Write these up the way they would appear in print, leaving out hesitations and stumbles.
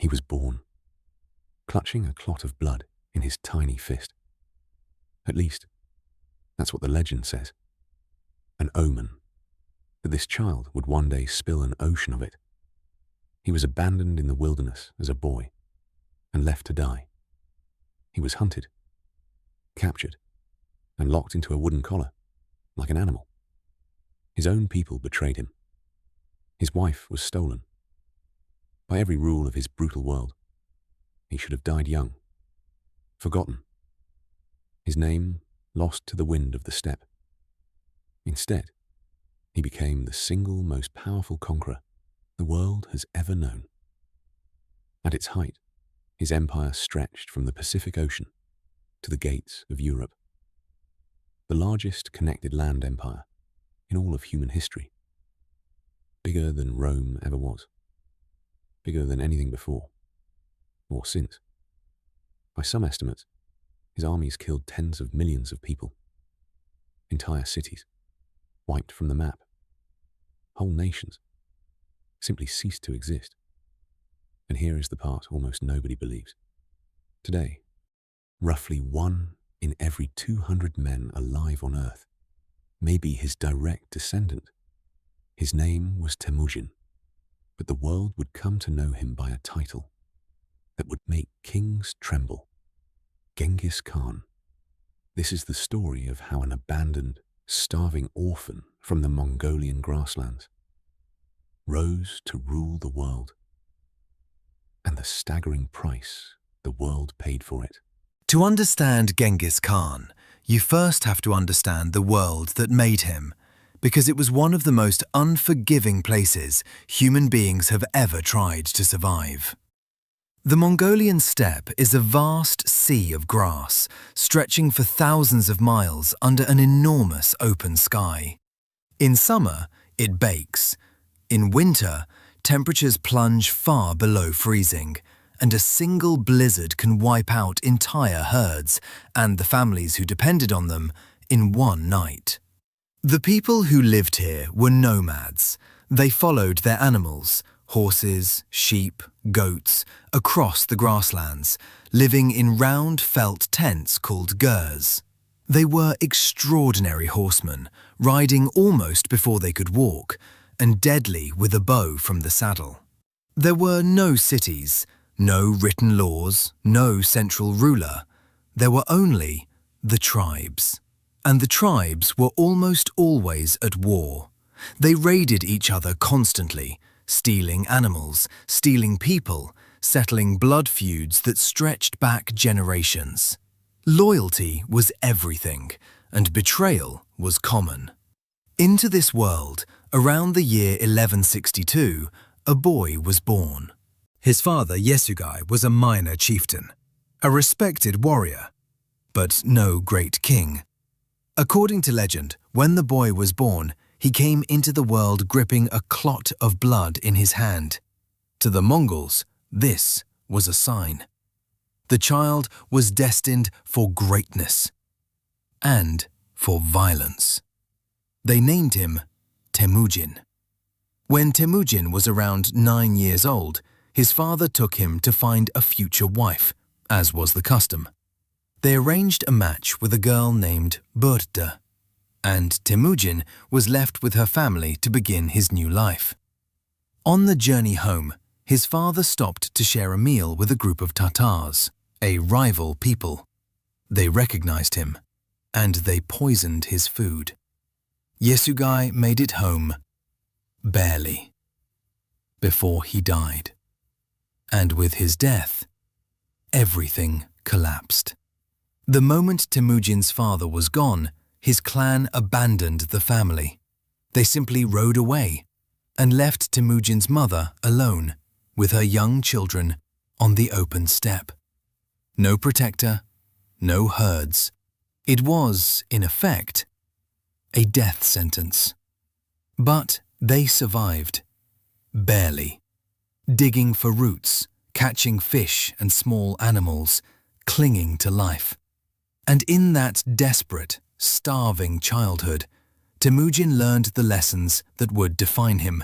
He was born, clutching a clot of blood in his tiny fist. At least, that's what the legend says. An omen that this child would one day spill an ocean of it. He was abandoned in the wilderness as a boy and left to die. He was hunted, captured, and locked into a wooden collar, like an animal. His own people betrayed him. His wife was stolen. By every rule of his brutal world, he should have died young, forgotten. His name lost to the wind of the steppe. Instead, he became the single most powerful conqueror the world has ever known. At its height, his empire stretched from the Pacific Ocean to the gates of Europe. The largest connected land empire in all of human history. Bigger than Rome ever was. Bigger than anything before, or since. By some estimates, his armies killed tens of millions of people. Entire cities, wiped from the map. Whole nations simply ceased to exist. And here is the part almost nobody believes. Today, roughly 1 in every 200 men alive on Earth may be his direct descendant. His name was Temujin, but the world would come to know him by a title that would make kings tremble. Genghis Khan. This is the story of how an abandoned, starving orphan from the Mongolian grasslands rose to rule the world, and the staggering price the world paid for it. To understand Genghis Khan, you first have to understand the world that made him, because it was one of the most unforgiving places human beings have ever tried to survive. The Mongolian steppe is a vast sea of grass, stretching for thousands of miles under an enormous open sky. In summer, it bakes. In winter, temperatures plunge far below freezing, and a single blizzard can wipe out entire herds and the families who depended on them in one night. The people who lived here were nomads. They followed their animals, horses, sheep, goats, across the grasslands, living in round felt tents called gurs. They were extraordinary horsemen, riding almost before they could walk, and deadly with a bow from the saddle. There were no cities, no written laws, no central ruler. There were only the tribes. And the tribes were almost always at war. They raided each other constantly, stealing animals, stealing people, settling blood feuds that stretched back generations. Loyalty was everything, and betrayal was common. Into this world, around the year 1162, a boy was born. His father, Yesugai, was a minor chieftain, a respected warrior, but no great king. According to legend, when the boy was born, he came into the world gripping a clot of blood in his hand. To the Mongols, this was a sign. The child was destined for greatness and for violence. They named him Temujin. When Temujin was around 9 years old, his father took him to find a future wife, as was the custom. They arranged a match with a girl named Burda, and Temujin was left with her family to begin his new life. On the journey home, his father stopped to share a meal with a group of Tatars, a rival people. They recognized him, and they poisoned his food. Yesugai made it home, barely, before he died. And with his death, everything collapsed. The moment Temujin's father was gone, his clan abandoned the family. They simply rode away and left Temujin's mother alone with her young children on the open steppe. No protector, no herds. It was, in effect, a death sentence. But they survived, barely, digging for roots, catching fish and small animals, clinging to life. And in that desperate, starving childhood, Temujin learned the lessons that would define him,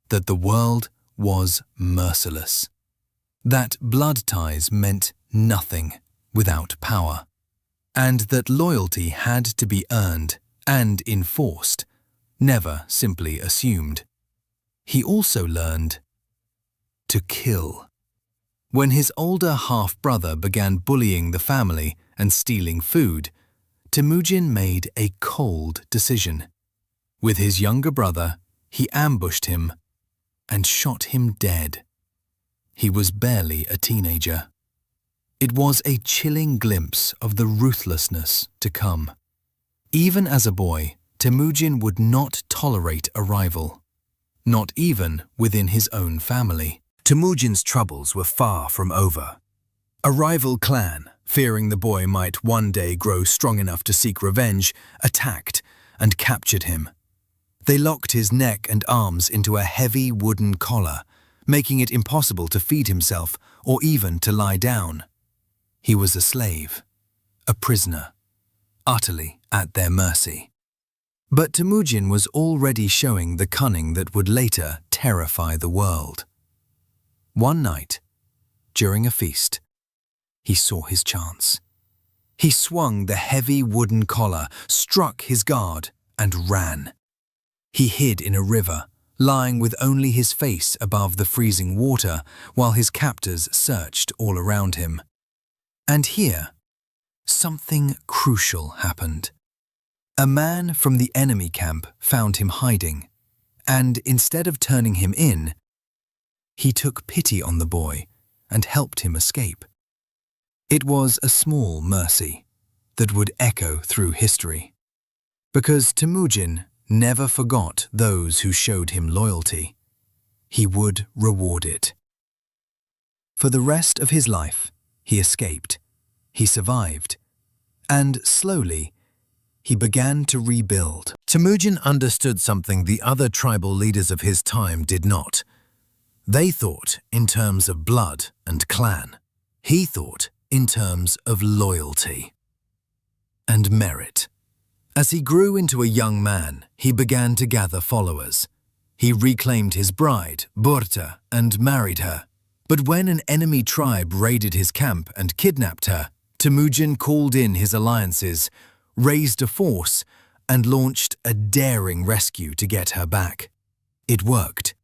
that the world was merciless, that blood ties meant nothing without power, and that loyalty had to be earned and enforced, never simply assumed. He also learned to kill. When his older half-brother began bullying the family and stealing food, Temujin made a cold decision. With his younger brother, he ambushed him and shot him dead. He was barely a teenager. It was a chilling glimpse of the ruthlessness to come. Even as a boy, Temujin would not tolerate a rival, not even within his own family. Temujin's troubles were far from over. A rival clan, fearing the boy might one day grow strong enough to seek revenge, attacked and captured him. They locked his neck and arms into a heavy wooden collar, making it impossible to feed himself or even to lie down. He was a slave, a prisoner, utterly at their mercy. But Temujin was already showing the cunning that would later terrify the world. One night, during a feast, he saw his chance. He swung the heavy wooden collar, struck his guard, and ran. He hid in a river, lying with only his face above the freezing water while his captors searched all around him. And here, something crucial happened. A man from the enemy camp found him hiding, and instead of turning him in, he took pity on the boy and helped him escape. It was a small mercy that would echo through history, because Temujin never forgot those who showed him loyalty. He would reward it. For the rest of his life, he escaped, he survived, and slowly, he began to rebuild. Temujin understood something the other tribal leaders of his time did not. They thought in terms of blood and clan. He thought in terms of loyalty and merit. As he grew into a young man, he began to gather followers. He reclaimed his bride, Burta, and married her. But when an enemy tribe raided his camp and kidnapped her, Temujin called in his alliances, raised a force, and launched a daring rescue to get her back. It worked,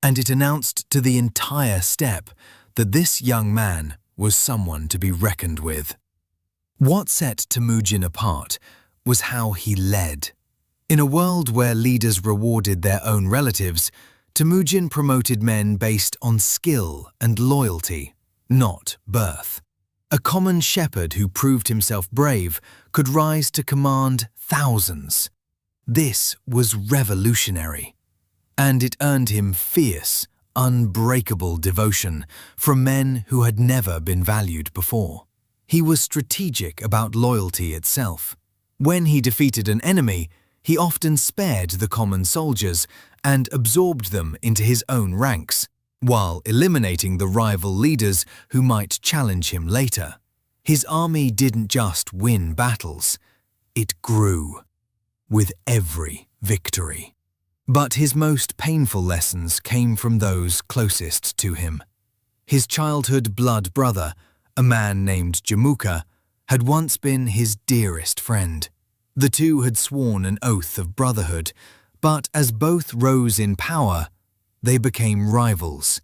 and it announced to the entire steppe that this young man was someone to be reckoned with. What set Temujin apart was how he led. In a world where leaders rewarded their own relatives, Temujin promoted men based on skill and loyalty, not birth. A common shepherd who proved himself brave could rise to command thousands. This was revolutionary, and it earned him fierce, unbreakable devotion from men who had never been valued before. He was strategic about loyalty itself. When he defeated an enemy, he often spared the common soldiers and absorbed them into his own ranks, while eliminating the rival leaders who might challenge him later. His army didn't just win battles, it grew with every victory. But his most painful lessons came from those closest to him. His childhood blood brother, a man named Jamuka, had once been his dearest friend. The two had sworn an oath of brotherhood, but as both rose in power, they became rivals,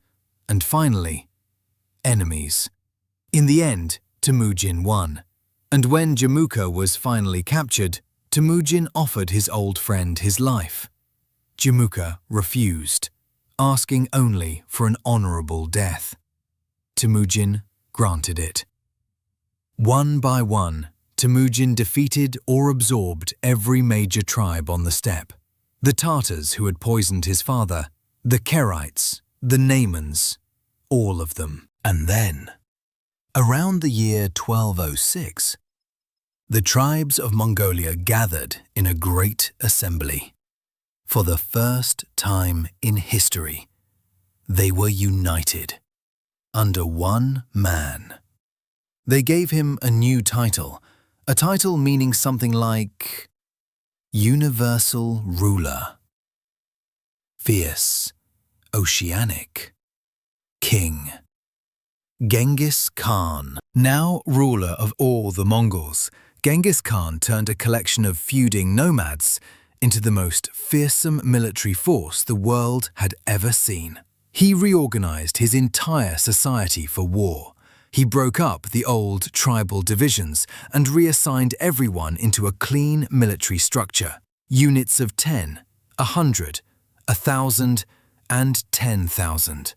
and finally, enemies. In the end, Temujin won, and when Jamuka was finally captured, Temujin offered his old friend his life. Jamuka refused, asking only for an honorable death. Temujin granted it. One by one, Temujin defeated or absorbed every major tribe on the steppe. The Tartars who had poisoned his father, the Kerites, the Naimans, all of them. And then, around the year 1206, the tribes of Mongolia gathered in a great assembly. For the first time in history, they were united under one man. They gave him a new title, a title meaning something like Universal Ruler, Fierce, Oceanic, King. Genghis Khan. Now ruler of all the Mongols, Genghis Khan turned a collection of feuding nomads into the most fearsome military force the world had ever seen. He reorganized his entire society for war. He broke up the old tribal divisions and reassigned everyone into a clean military structure. Units of 10, 100, 1,000, and 10,000.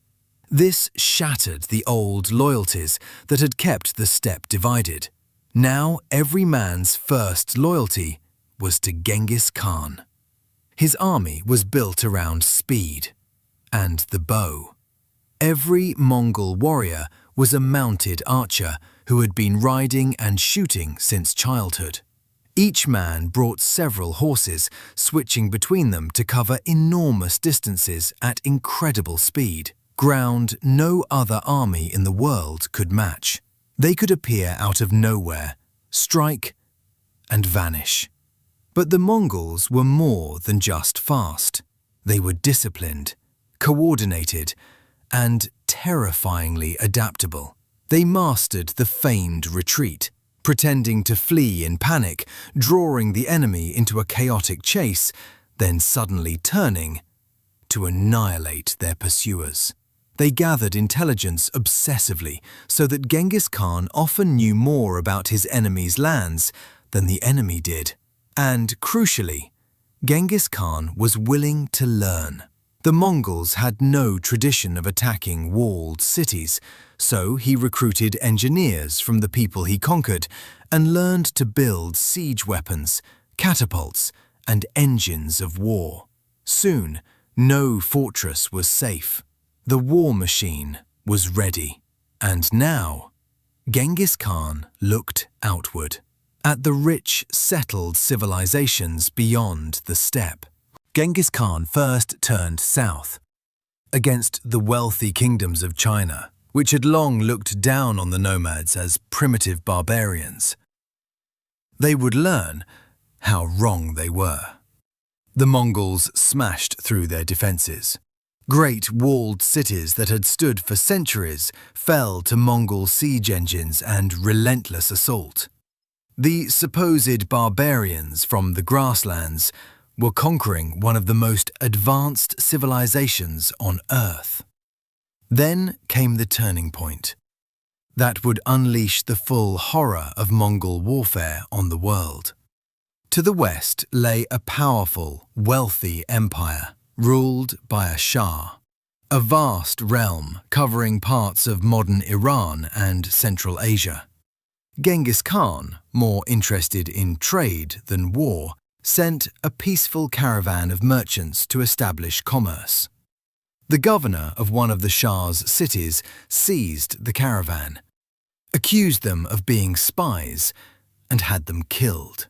This shattered the old loyalties that had kept the steppe divided. Now every man's first loyalty was to Genghis Khan. His army was built around speed and the bow. Every Mongol warrior was a mounted archer who had been riding and shooting since childhood. Each man brought several horses, switching between them to cover enormous distances at incredible speed, ground no other army in the world could match. They could appear out of nowhere, strike, and vanish. But the Mongols were more than just fast. They were disciplined, coordinated, and terrifyingly adaptable. They mastered the feigned retreat, pretending to flee in panic, drawing the enemy into a chaotic chase, then suddenly turning to annihilate their pursuers. They gathered intelligence obsessively so that Genghis Khan often knew more about his enemy's lands than the enemy did. And, crucially, Genghis Khan was willing to learn. The Mongols had no tradition of attacking walled cities, so he recruited engineers from the people he conquered and learned to build siege weapons, catapults, and engines of war. Soon, no fortress was safe. The war machine was ready. And now, Genghis Khan looked outward, at the rich, settled civilizations beyond the steppe. Genghis Khan first turned south, against the wealthy kingdoms of China, which had long looked down on the nomads as primitive barbarians. They would learn how wrong they were. The Mongols smashed through their defenses. Great walled cities that had stood for centuries fell to Mongol siege engines and relentless assault. The supposed barbarians from the grasslands were conquering one of the most advanced civilizations on Earth. Then came the turning point that would unleash the full horror of Mongol warfare on the world. To the west lay a powerful, wealthy empire, ruled by a Shah, a vast realm covering parts of modern Iran and Central Asia. Genghis Khan, more interested in trade than war, sent a peaceful caravan of merchants to establish commerce. The governor of one of the Shah's cities seized the caravan, accused them of being spies, and had them killed.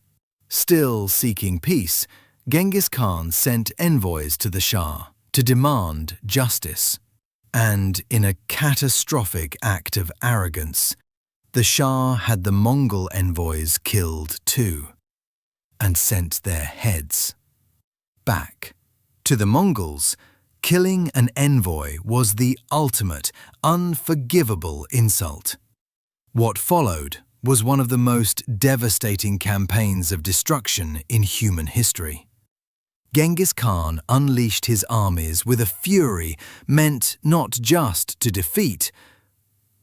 Still seeking peace, Genghis Khan sent envoys to the Shah to demand justice. And in a catastrophic act of arrogance, the Shah had the Mongol envoys killed too, and sent their heads back. To the Mongols, killing an envoy was the ultimate, unforgivable insult. What followed was one of the most devastating campaigns of destruction in human history. Genghis Khan unleashed his armies with a fury meant not just to defeat,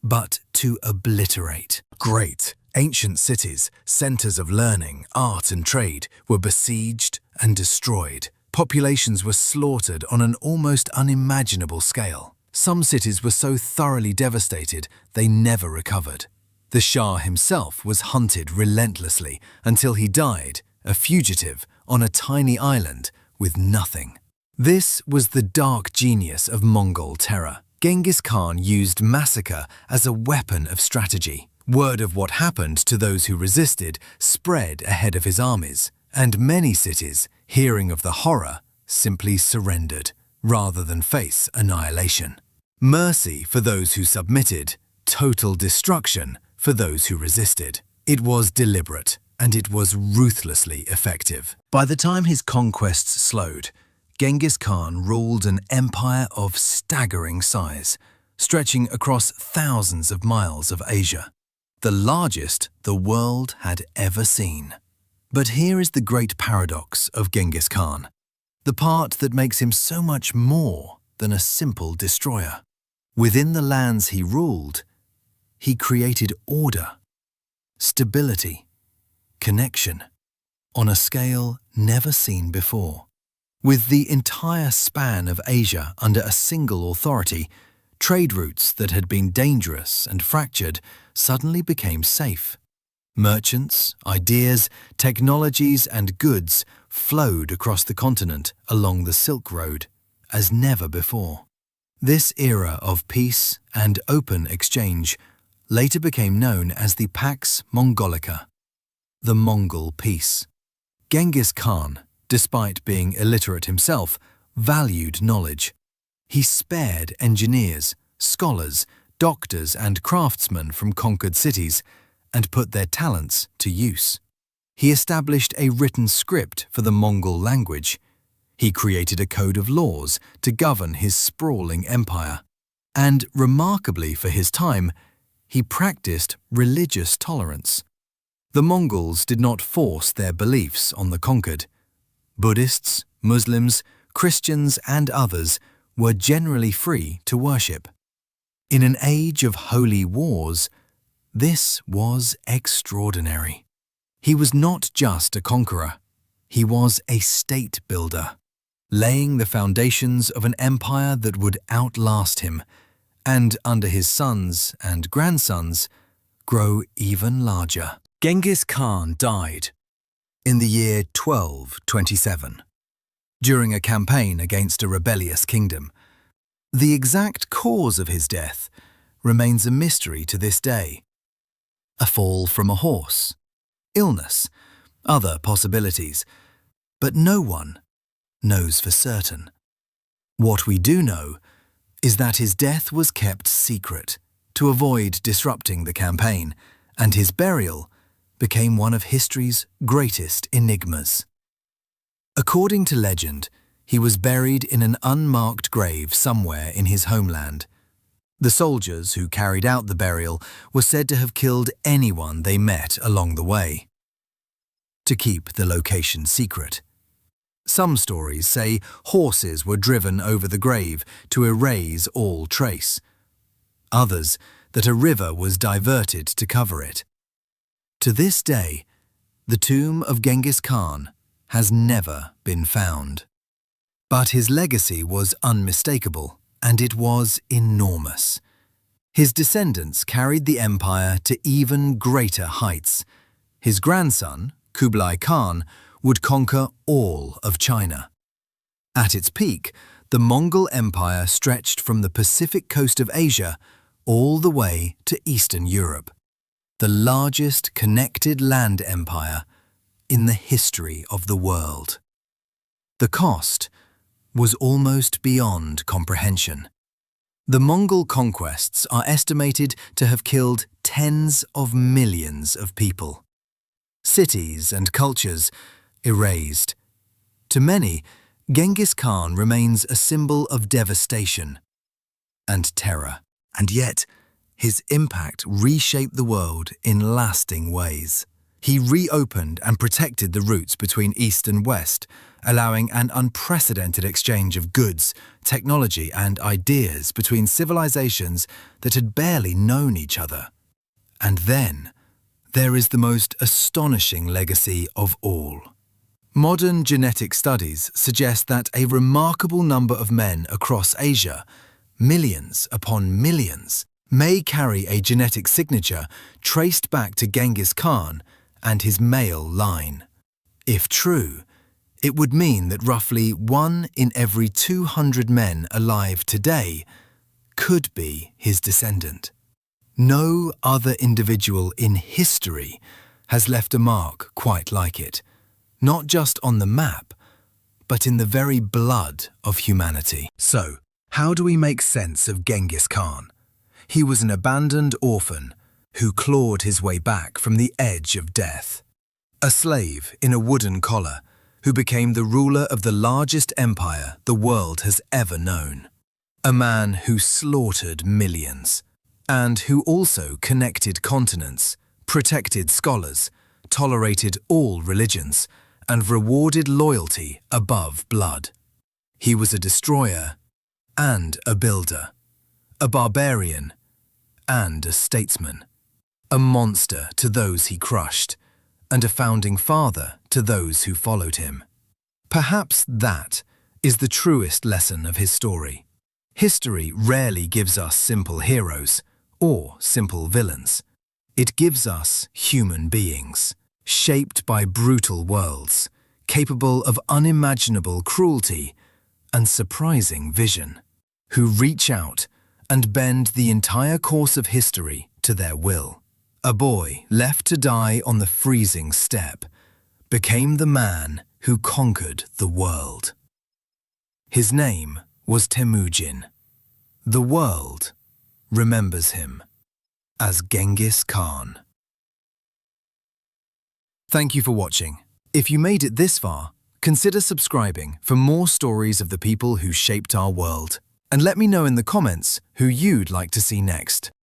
but to obliterate. Great, ancient cities, centers of learning, art and trade, were besieged and destroyed. Populations were slaughtered on an almost unimaginable scale. Some cities were so thoroughly devastated they never recovered. The Shah himself was hunted relentlessly until he died, a fugitive, on a tiny island with nothing. This was the dark genius of Mongol terror. Genghis Khan used massacre as a weapon of strategy. Word of what happened to those who resisted spread ahead of his armies, and many cities, hearing of the horror, simply surrendered, rather than face annihilation. Mercy for those who submitted, total destruction for those who resisted. It was deliberate, and it was ruthlessly effective. By the time his conquests slowed, Genghis Khan ruled an empire of staggering size, stretching across thousands of miles of Asia, the largest the world had ever seen. But here is the great paradox of Genghis Khan, the part that makes him so much more than a simple destroyer. Within the lands he ruled, he created order, stability, connection, on a scale never seen before. With the entire span of Asia under a single authority, trade routes that had been dangerous and fractured suddenly became safe. Merchants, ideas, technologies and goods flowed across the continent along the Silk Road as never before. This era of peace and open exchange later became known as the Pax Mongolica, the Mongol Peace. Genghis Khan, despite being illiterate himself, valued knowledge. He spared engineers, scholars, doctors and craftsmen from conquered cities and put their talents to use. He established a written script for the Mongol language. He created a code of laws to govern his sprawling empire. And remarkably for his time, he practiced religious tolerance. The Mongols did not force their beliefs on the conquered. Buddhists, Muslims, Christians and others were generally free to worship. In an age of holy wars, this was extraordinary. He was not just a conqueror, he was a state builder, laying the foundations of an empire that would outlast him, and under his sons and grandsons, grow even larger. Genghis Khan died in the year 1227, during a campaign against a rebellious kingdom. The exact cause of his death remains a mystery to this day. A fall from a horse, illness, other possibilities, but no one knows for certain. What we do know is that his death was kept secret to avoid disrupting the campaign, and his burial became one of history's greatest enigmas. According to legend, he was buried in an unmarked grave somewhere in his homeland. The soldiers who carried out the burial were said to have killed anyone they met along the way, to keep the location secret. Some stories say horses were driven over the grave to erase all trace. Others, that a river was diverted to cover it. To this day, the tomb of Genghis Khan has never been found. But his legacy was unmistakable, and it was enormous. His descendants carried the empire to even greater heights. His grandson, Kublai Khan, would conquer all of China. At its peak, the Mongol Empire stretched from the Pacific coast of Asia all the way to Eastern Europe, the largest connected land empire in the history of the world. The cost was almost beyond comprehension. The Mongol conquests are estimated to have killed tens of millions of people. Cities and cultures erased. To many, Genghis Khan remains a symbol of devastation and terror. And yet, his impact reshaped the world in lasting ways. He reopened and protected the routes between East and West, allowing an unprecedented exchange of goods, technology and ideas between civilizations that had barely known each other. And then, there is the most astonishing legacy of all. Modern genetic studies suggest that a remarkable number of men across Asia, millions upon millions, may carry a genetic signature traced back to Genghis Khan and his male line. If true, it would mean that roughly 1 in every 200 men alive today could be his descendant. No other individual in history has left a mark quite like it, not just on the map, but in the very blood of humanity. So, how do we make sense of Genghis Khan? He was an abandoned orphan who clawed his way back from the edge of death. A slave in a wooden collar who became the ruler of the largest empire the world has ever known. A man who slaughtered millions, and who also connected continents, protected scholars, tolerated all religions, and rewarded loyalty above blood. He was a destroyer and a builder, a barbarian and a statesman, a monster to those he crushed, and a founding father to those who followed him. Perhaps that is the truest lesson of his story. History rarely gives us simple heroes or simple villains. It gives us human beings, shaped by brutal worlds, capable of unimaginable cruelty and surprising vision, who reach out and bend the entire course of history to their will. A boy left to die on the freezing steppe became the man who conquered the world. His name was Temujin. The world remembers him as Genghis Khan. Thank you for watching. If you made it this far, consider subscribing for more stories of the people who shaped our world. And let me know in the comments who you'd like to see next.